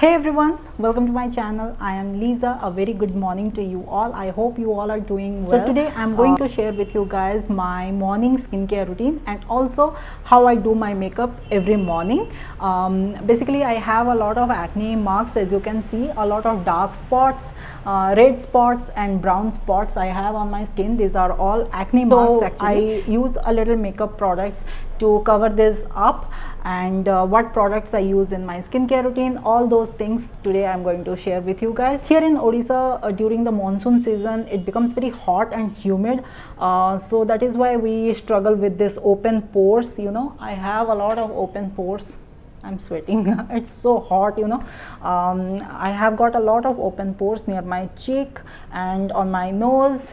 Hey everyone, welcome to my channel. I am Lisa. A very good morning to you all. I hope you all are doing well. So today I'm going to share with you guys my morning skincare routine and also how I do my makeup every morning. Basically I have a lot of acne marks, as you can see, a lot of dark spots, red spots and brown spots I have on my skin. These are all acne marks actually. I use a little makeup products to cover this up, and what products I use in my skincare routine, all those things today I'm going to share with you guys. Here in Odisha, during the monsoon season, it becomes very hot and humid, so that is why we struggle with this open pores. I have a lot of open pores. I'm sweating. It's so hot, I have got a lot of open pores near my cheek and on my nose,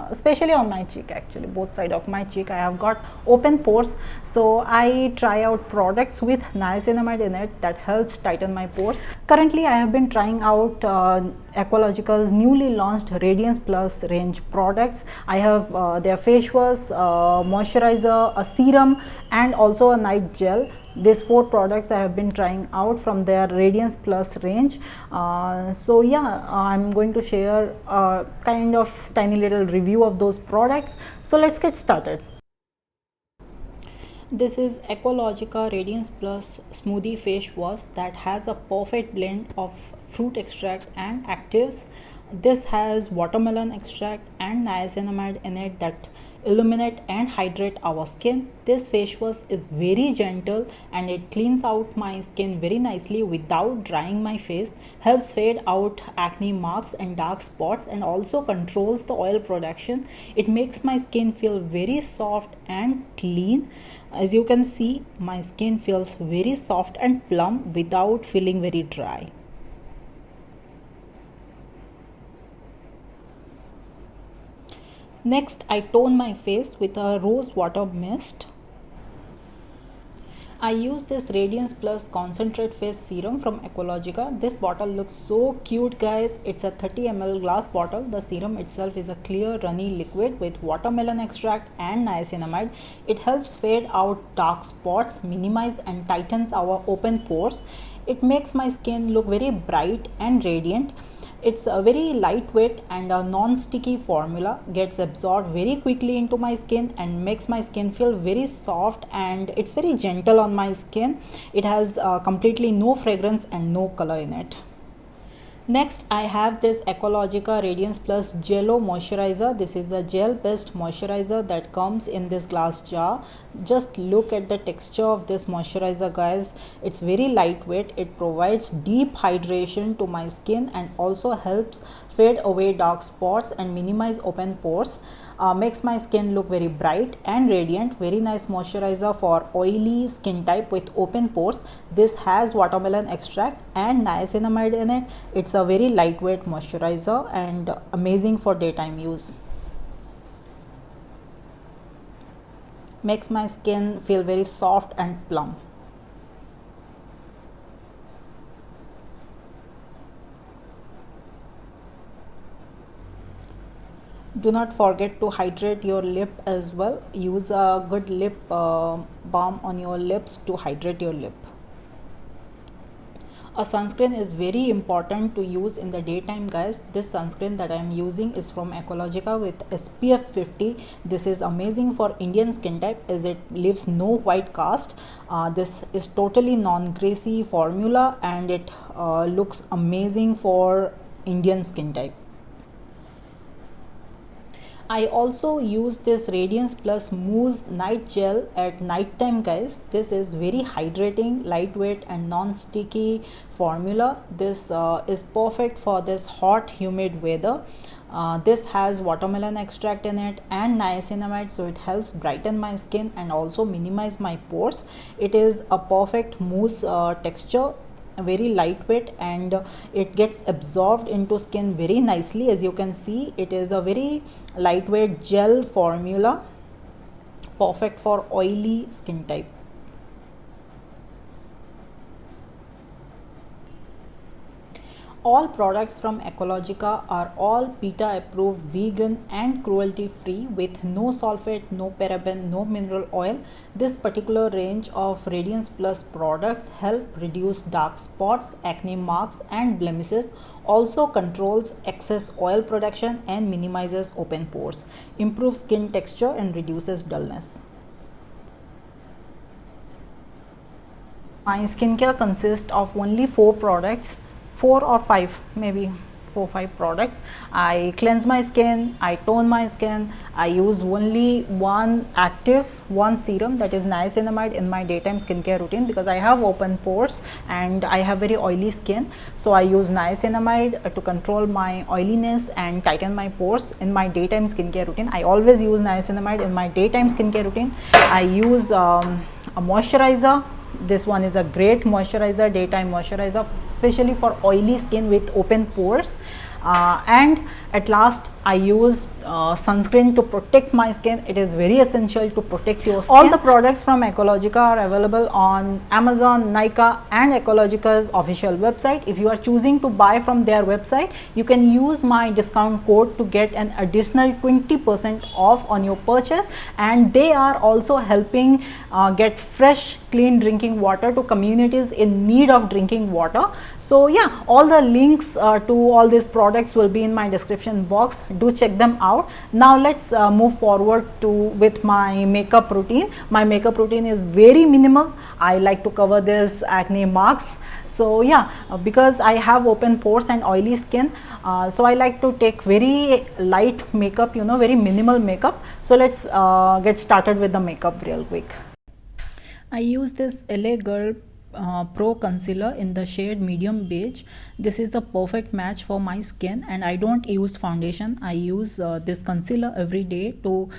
especially on my cheek. Actually, both sides of my cheek I have got open pores, so I try out products with niacinamide in it that helps tighten my pores. Currently I have been trying out Aqualogica's newly launched Radiance Plus range products. I have their face wash, moisturizer, a serum and also a night gel. These 4 products I have been trying out from their Radiance Plus range. So yeah, I'm going to share a kind of tiny little review of those products. So let's get started. This is Aqualogica Radiance Plus Smoothie Face Wash that has a perfect blend of fruit extract and actives. This has watermelon extract and niacinamide in it that illuminate and hydrate our skin. This face wash is very gentle and it cleans out my skin very nicely without drying my face, helps fade out acne marks and dark spots, and also controls the oil production. It makes my skin feel very soft and clean. As you can see, my skin feels very soft and plump without feeling very dry. Next, I tone my face with a rose water mist. I use this Radiance Plus Concentrate Face Serum from Aqualogica. This bottle looks so cute, guys. It's a 30 ml glass bottle. The serum itself is a clear runny liquid with watermelon extract and niacinamide. It helps fade out dark spots, minimize and tightens our open pores. It makes my skin look very bright and radiant. It's a very lightweight and a non-sticky formula, gets absorbed very quickly into my skin and makes my skin feel very soft, and it's very gentle on my skin. It has completely no fragrance and no color in it. Next, I have this Aqualogica Radiance Plus Jello Moisturizer. This is a gel-based moisturizer that comes in this glass jar. Just look at the texture of this moisturizer, guys. It's very lightweight. It provides deep hydration to my skin and also helps fade away dark spots and minimize open pores. Makes my skin look very bright and radiant. Very nice moisturizer for oily skin type with open pores. This has watermelon extract and niacinamide in it. It's a very lightweight moisturizer and amazing for daytime use. Makes my skin feel very soft and plump. Do not forget to hydrate your lip as well. Use a good lip balm on your lips to hydrate your lip. A sunscreen is very important to use in the daytime, guys. This sunscreen that I am using is from Aqualogica with SPF 50. This is amazing for Indian skin type as it leaves no white cast. This is totally non-greasy formula and it looks amazing for Indian skin type. I also use this Radiance Plus Mousse Night Gel at night time, guys. This is very hydrating, lightweight and non-sticky formula. This is perfect for this hot, humid weather. This has watermelon extract in it and niacinamide, so it helps brighten my skin and also minimize my pores. It is a perfect mousse texture, very lightweight, and it gets absorbed into skin very nicely. As you can see, it is a very lightweight gel formula, perfect for oily skin type. All products from Aqualogica are all PETA approved, vegan and cruelty free with no sulfate, no paraben, no mineral oil. This particular range of Radiance Plus products help reduce dark spots, acne marks and blemishes. Also controls excess oil production and minimizes open pores, improves skin texture and reduces dullness. My skincare consists of only 4 products, 4 or 5, maybe 4-5 products. I cleanse my skin, I tone my skin, I use only one serum, that is niacinamide, in my daytime skincare routine because I have open pores and I have very oily skin. So I use niacinamide to control my oiliness and tighten my pores in my daytime skincare routine. I always use niacinamide in my daytime skincare routine. I use a moisturizer. This one is a great moisturizer, daytime moisturizer, especially for oily skin with open pores. And at last I use sunscreen to protect my skin. It is very essential to protect your skin. All the products from Aqualogica are available on Amazon, Nykaa and Aqualogica's official website. If you are choosing to buy from their website, you can use my discount code to get an additional 20% off on your purchase. And they are also helping get fresh, clean drinking water to communities in need of drinking water. So yeah, all the links to all these products will be in my description box. Do check them out. Now let's move forward with my makeup routine. My makeup routine is very minimal. I like to cover this acne marks. So yeah, because I have open pores and oily skin, so I like to take very light makeup, very minimal makeup. So let's get started with the makeup real quick. I use this LA Girl Pro concealer in the shade medium beige. This is the perfect match for my skin, and I don't use foundation. I use this concealer every day to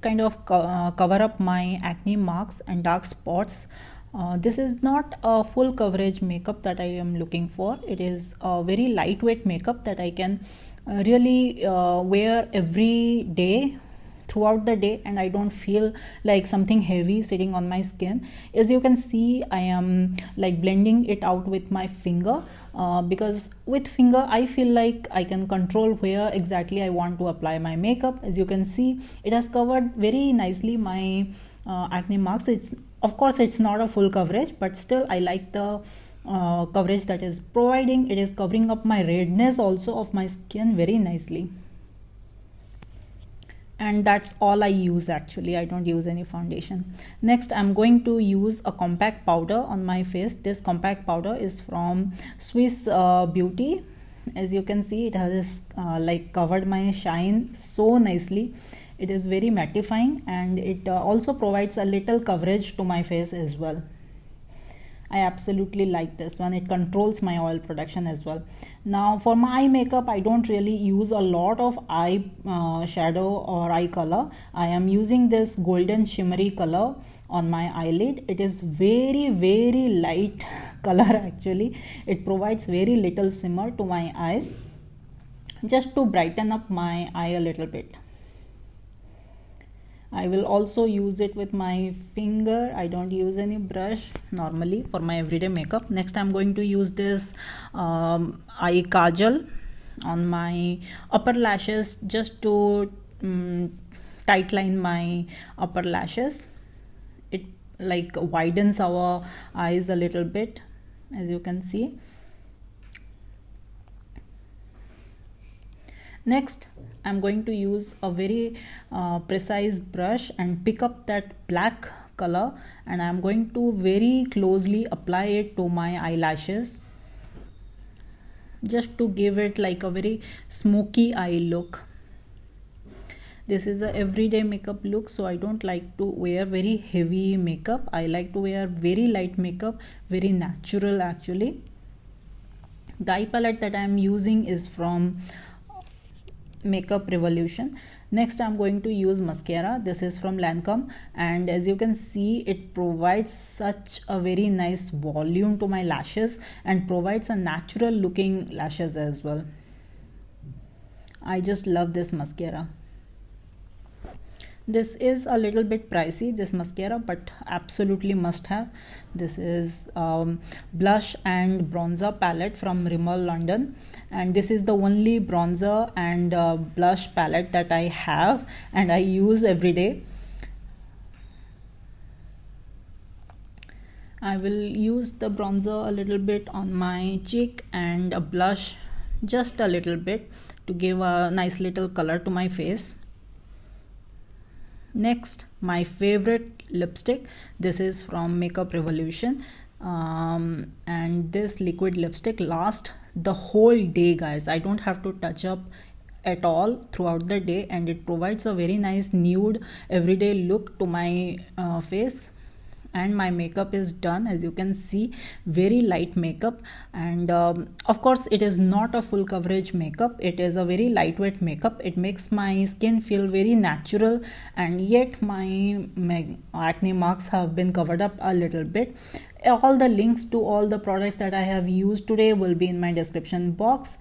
kind of cover up my acne marks and dark spots. This is not a full coverage makeup that I am looking for. It is a very lightweight makeup that I can really wear every day, throughout the day, and I don't feel like something heavy sitting on my skin. As you can see, I am like blending it out with my finger because with finger I feel like I can control where exactly I want to apply my makeup. As you can see, it has covered very nicely my acne marks. Of course it's not a full coverage, but still I like the coverage that is providing. It is covering up my redness also of my skin very nicely. And that's all I use actually. I don't use any foundation. Next, I'm going to use a compact powder on my face. This compact powder is from Swiss Beauty. As you can see, it has like covered my shine so nicely. It is very mattifying, and it also provides a little coverage to my face as well. I absolutely like this one. It controls my oil production as well. Now for my eye makeup, I don't really use a lot of eye shadow or eye color. I am using this golden shimmery color on my eyelid. It is very light color actually. It provides very little shimmer to my eyes, just to brighten up my eye a little bit. I will also use it with my finger. I don't use any brush normally for my everyday makeup. Next, I'm going to use this eye kajal on my upper lashes, just to tightline my upper lashes. It like widens our eyes a little bit, as you can see. Next, I'm going to use a very precise brush and pick up that black color, and I'm going to very closely apply it to my eyelashes, just to give it like a very smoky eye look. This is a everyday makeup look, so I don't like to wear very heavy makeup. I like to wear very light makeup, very natural actually. The eye palette that I am using is from Makeup Revolution. Next, I'm going to use mascara. This is from Lancome, and as you can see, it provides such a very nice volume to my lashes and provides a natural looking lashes as well. I just love this mascara. This is a little bit pricey, this mascara, but absolutely must have. This is blush and bronzer palette from Rimmel London, and this is the only bronzer and blush palette that I have and I use every day. I will use the bronzer a little bit on my cheek and a blush just a little bit to give a nice little color to my face. Next, my favorite lipstick. This is from Makeup Revolution, and this liquid lipstick lasts the whole day, guys. I don't have to touch up at all throughout the day, and it provides a very nice nude everyday look to my face. And my makeup is done, as you can see, very light makeup, and of course it is not a full coverage makeup. It is a very lightweight makeup. It makes my skin feel very natural, and yet my acne marks have been covered up a little bit. All the links to all the products that I have used today will be in my description box.